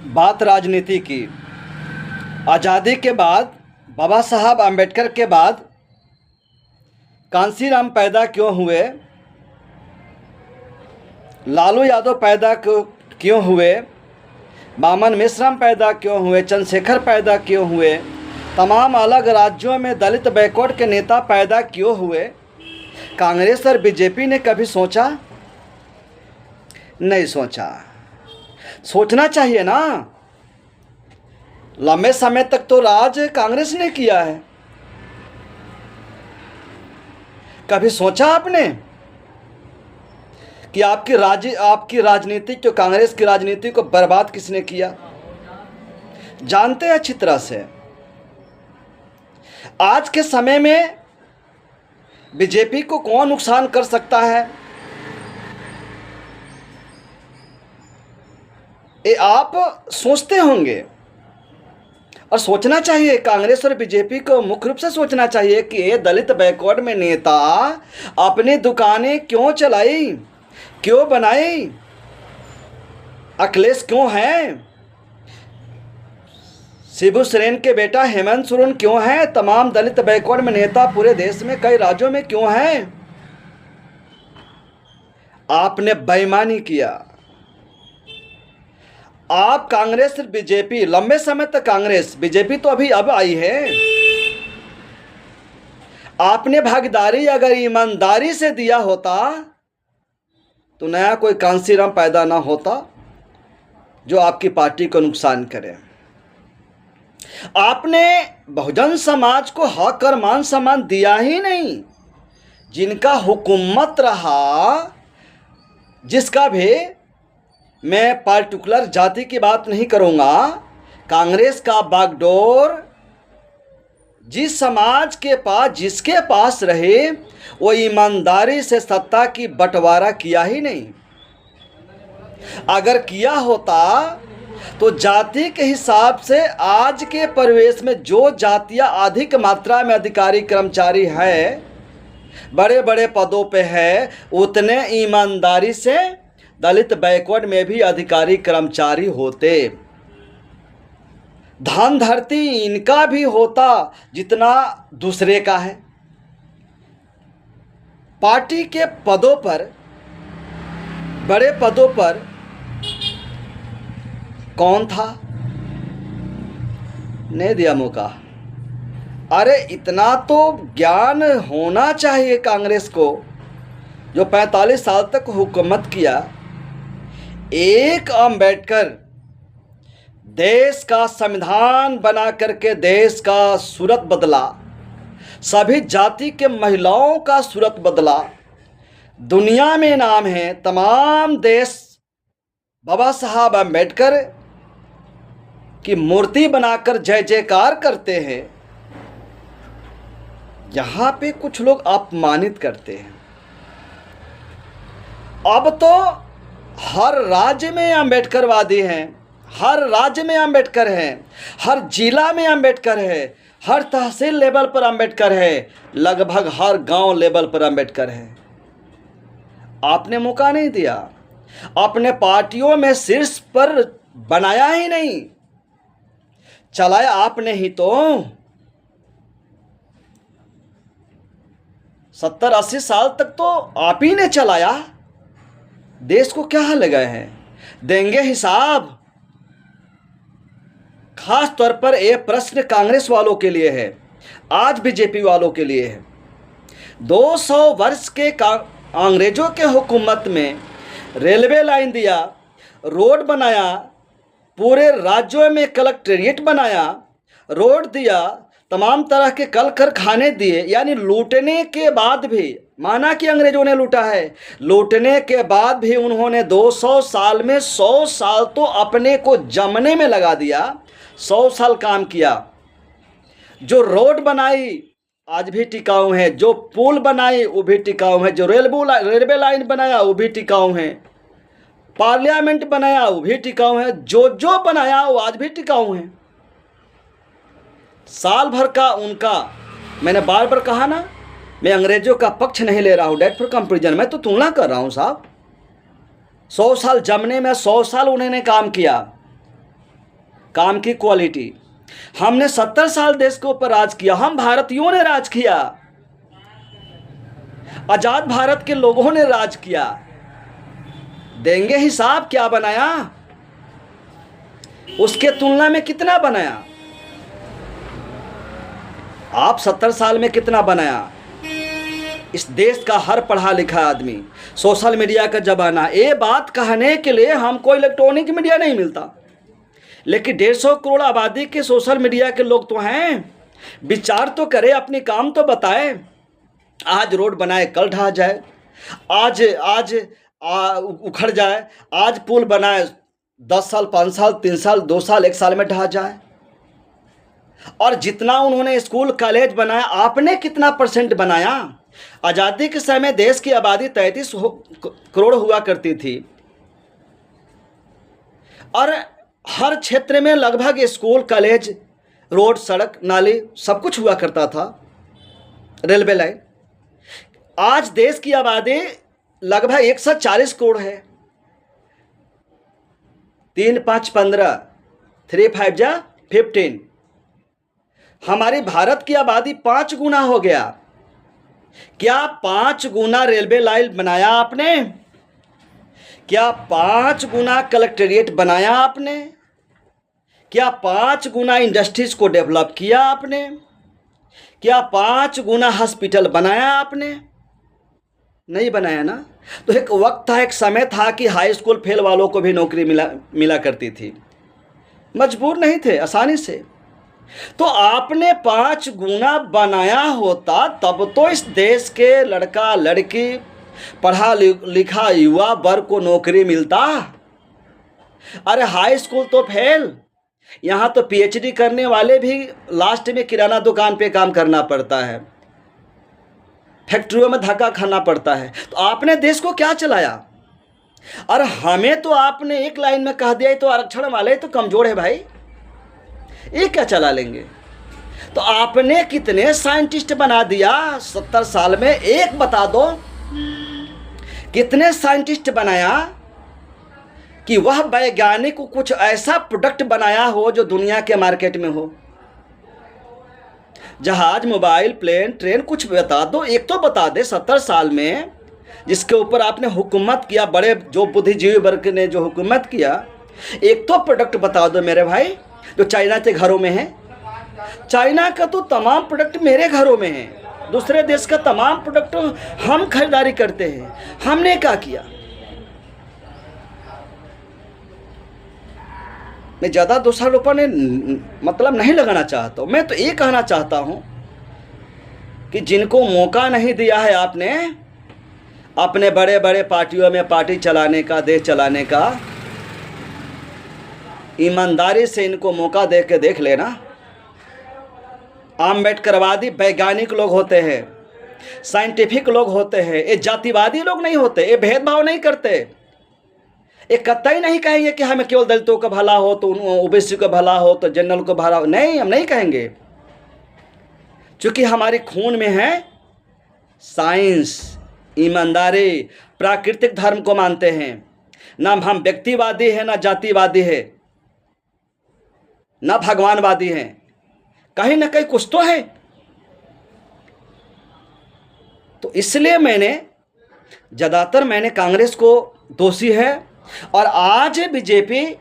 बात राजनीति की। आज़ादी के बाद बाबा साहब आम्बेडकर के बाद कांसीराम पैदा क्यों हुए, लालू यादव पैदा क्यों हुए, मामन मिश्रम पैदा क्यों हुए, चंद्रशेखर पैदा क्यों हुए, तमाम अलग राज्यों में दलित बैकवर्ड के नेता पैदा क्यों हुए, कांग्रेस और बीजेपी ने कभी सोचा? नहीं सोचा। सोचना चाहिए ना। लंबे समय तक तो राज कांग्रेस ने किया है। कभी सोचा आपने कि आपकी राजनीति जो कांग्रेस की राजनीति को बर्बाद किसने किया? जानते हैं अच्छी तरह से। आज के समय में बीजेपी को कौन नुकसान कर सकता है, ये आप सोचते होंगे। और सोचना चाहिए, कांग्रेस और बीजेपी को मुख्य रूप से सोचना चाहिए कि ये दलित बैकवर्ड में नेता अपनी दुकानें क्यों चलाई, क्यों बनाई, अखिलेश क्यों हैं, शिबू सोरेन के बेटा हेमंत सोरेन क्यों हैं, तमाम दलित बैकवर्ड में नेता पूरे देश में कई राज्यों में क्यों हैं? आपने बेईमानी किया। आप कांग्रेस और बीजेपी लंबे समय तक, कांग्रेस बीजेपी तो अब आई है, आपने भागीदारी अगर ईमानदारी से दिया होता तो नया कोई कांसीराम पैदा ना होता जो आपकी पार्टी को नुकसान करे। आपने बहुजन समाज को हक और मान सम्मान दिया ही नहीं। जिनका हुकूमत रहा, जिसका भी, मैं पार्टिकुलर जाति की बात नहीं करूंगा, कांग्रेस का बागडोर जिस समाज के पास, जिसके पास रहे, वो ईमानदारी से सत्ता की बंटवारा किया ही नहीं। अगर किया होता तो जाति के हिसाब से आज के परिवेश में जो जातियां अधिक मात्रा में अधिकारी कर्मचारी है, बड़े बड़े पदों पे है, उतने ईमानदारी से दलित बैकवर्ड में भी अधिकारी कर्मचारी होते। धन धरती इनका भी होता जितना दूसरे का है। पार्टी के पदों पर, बड़े पदों पर कौन था? नहीं दिया मौका। अरे इतना तो ज्ञान होना चाहिए कांग्रेस को, जो 45 साल तक हुकूमत किया। एक अम्बेडकर देश का संविधान बना करके देश का सूरत बदला, सभी जाति के महिलाओं का सूरत बदला। दुनिया में नाम है, तमाम देश बाबा साहब अम्बेडकर की मूर्ति बनाकर जय जयकार करते हैं। यहाँ पे कुछ लोग अपमानित करते हैं। अब तो हर राज्य में अम्बेडकरवादी हैं, हर राज्य में अम्बेडकर हैं, हर जिला में अम्बेडकर है, हर तहसील लेवल पर अम्बेडकर है, लगभग हर गांव लेवल पर अम्बेडकर है। आपने मौका नहीं दिया, अपने पार्टियों में शीर्ष पर बनाया ही नहीं, चलाया आपने ही तो। 70-80 साल तक तो आप ही ने चलाया। देश को क्या हाल लगाए हैं? देंगे हिसाब। खास तौर पर यह प्रश्न कांग्रेस वालों के लिए है, आज बीजेपी वालों के लिए है। 200 वर्ष के अंग्रेजों के हुकूमत में रेलवे लाइन दिया, रोड बनाया, पूरे राज्यों में कलेक्ट्रेट बनाया, रोड दिया, तमाम तरह के कल कारखाने दिए। यानी लूटने के बाद भी, माना कि अंग्रेजों ने लूटा है, लूटने के बाद भी उन्होंने 200 साल में 100 साल तो अपने को जमने में लगा दिया। 100 साल काम किया। जो रोड बनाई आज भी टिकाऊ है, जो पुल बनाई वो भी टिकाऊ है, जो रेलवे लाइन बनाया वो भी टिकाऊ है, पार्लियामेंट बनाया वो भी टिकाऊ है, जो बनाया वो आज भी टिकाऊ है। साल भर का उनका, मैंने बार बार कहा ना, मैं अंग्रेजों का पक्ष नहीं ले रहा हूँ, डेट फॉर कंपेरिजन, मैं तो तुलना कर रहा हूँ साहब। 100 साल जमने में 100 साल उन्होंने काम किया। काम की क्वालिटी। हमने 70 साल देश के ऊपर राज किया, हम भारतीयों ने राज किया, आजाद भारत के लोगों ने राज किया। देंगे हिसाब, क्या बनाया, उसके तुलना में कितना बनाया। आप 70 साल में कितना बनाया। इस देश का हर पढ़ा लिखा आदमी, सोशल मीडिया का जमाना, ये बात कहने के लिए हमको इलेक्ट्रॉनिक मीडिया नहीं मिलता, लेकिन 150 करोड़ आबादी के सोशल मीडिया के लोग तो हैं। विचार तो करे, अपनी काम तो बताए। आज रोड बनाए कल ढह जाए, आज उखड़ जाए, आज पुल बनाए 10 साल 5 साल 3 साल 2 साल 1 साल में ढह जाए। और जितना उन्होंने स्कूल कॉलेज बनाया, आपने कितना % बनाया। आज़ादी के समय देश की आबादी 33 करोड़ हुआ करती थी और हर क्षेत्र में लगभग स्कूल कॉलेज रोड सड़क नाली सब कुछ हुआ करता था, रेलवे लाइन। आज देश की आबादी लगभग 140 करोड़ है। 3 5 15 3 5 जा 15, हमारी भारत की आबादी 5 गुना हो गया। क्या 5 गुना रेलवे लाइन बनाया आपने? क्या 5 गुना कलेक्ट्रेट बनाया आपने? क्या 5 गुना इंडस्ट्रीज को डेवलप किया आपने? क्या 5 गुना हॉस्पिटल बनाया आपने? नहीं बनाया ना। तो एक वक्त था, एक समय था कि हाई स्कूल फेल वालों को भी नौकरी मिला करती थी, मजबूर नहीं थे, आसानी से। तो आपने 5 गुना बनाया होता तब तो इस देश के लड़का लड़की पढ़ा लिखा युवा वर्ग को नौकरी मिलता। अरे हाई स्कूल तो फेल, यहाँ तो PhD करने वाले भी लास्ट में किराना दुकान पे काम करना पड़ता है, फैक्ट्रियों में धक्का खाना पड़ता है। तो आपने देश को क्या चलाया। और हमें तो आपने एक लाइन में कह दिया, तो आरक्षण वाले तो कमजोर है भाई, ये क्या चला लेंगे। तो आपने कितने साइंटिस्ट बना दिया 70 साल में, एक बता दो कितने साइंटिस्ट बनाया कि वह वैज्ञानिक को कुछ ऐसा प्रोडक्ट बनाया हो जो दुनिया के मार्केट में हो। जहाज, मोबाइल, प्लेन, ट्रेन, कुछ बता दो, एक तो बता दे 70 साल में जिसके ऊपर आपने हुकूमत किया, बड़े जो बुद्धिजीवी वर्ग ने जो हुकूमत किया, एक तो प्रोडक्ट बता दो मेरे भाई जो चाइना के घरों में है। चाइना का तो तमाम प्रोडक्ट मेरे घरों में है, दूसरे देश का तमाम प्रोडक्ट हम खरीदारी करते हैं। हमने क्या किया। मैं ज़्यादा दोषारोपण ने मतलब नहीं लगाना चाहता हूँ। मैं तो ये कहना चाहता हूँ कि जिनको मौका नहीं दिया है आपने अपने बड़े बड़े पार्टियों में पार्टी चलाने का, देश चलाने का, ईमानदारी से इनको मौका दे के देख लेना। आम्बेडकरवादी वैज्ञानिक लोग होते हैं, साइंटिफिक लोग होते हैं, ये जातिवादी लोग नहीं होते, ये भेदभाव नहीं करते। ये कतई नहीं कहेंगे कि हमें केवल दलितों का भला हो तो ओबीसी का भला हो तो जनरल को भला हो, नहीं, हम नहीं कहेंगे। चूँकि हमारे खून में है साइंस, ईमानदारी, प्राकृतिक धर्म को मानते हैं। ना हम व्यक्तिवादी हैं, ना जातिवादी है, ना भगवानवादी हैं, कहीं ना कहीं कुछ तो है। तो इसलिए मैंने कांग्रेस को दोषी है और आज बीजेपी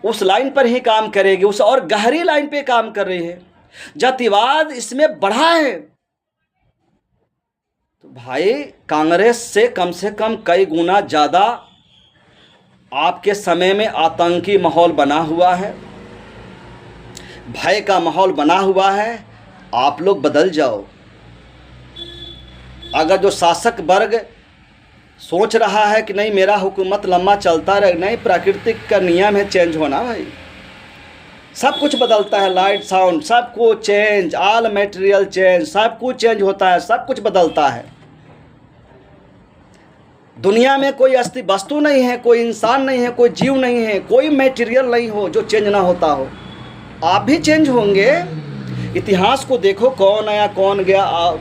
उस लाइन पर ही काम करेगी, उस और गहरी लाइन पे काम कर रही है। जातिवाद इसमें बढ़ा है। तो भाई कांग्रेस से कम कई गुना ज़्यादा आपके समय में आतंकी माहौल बना हुआ है, भय का माहौल बना हुआ है। आप लोग बदल जाओ। अगर जो शासक वर्ग सोच रहा है कि नहीं मेरा हुकूमत लंबा चलता रहे, नहीं, प्राकृतिक का नियम है चेंज होना भाई। सब कुछ बदलता है, लाइट साउंड सब कुछ चेंज, ऑल मटेरियल चेंज, सब कुछ चेंज होता है, सब कुछ बदलता है। दुनिया में कोई अस्थि वस्तु नहीं है, कोई इंसान नहीं है, कोई जीव नहीं है, कोई मटेरियल नहीं हो जो चेंज ना होता हो। आप भी चेंज होंगे। इतिहास को देखो, कौन आया कौन गया,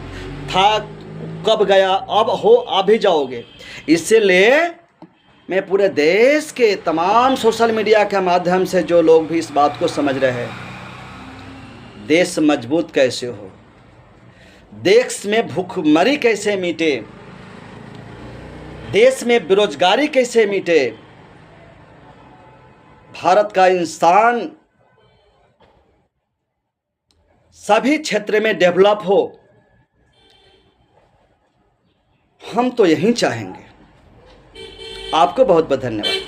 था कब गया, अब हो आप भी जाओगे। इसलिए मैं पूरे देश के तमाम सोशल मीडिया के माध्यम से जो लोग भी इस बात को समझ रहे हैं, देश मजबूत कैसे हो, देश में भूखमरी कैसे मिटे, देश में बेरोजगारी कैसे मिटे, भारत का इंसान सभी क्षेत्र में डेवलप हो, हम तो यही चाहेंगे। आपको बहुत बहुत धन्यवाद।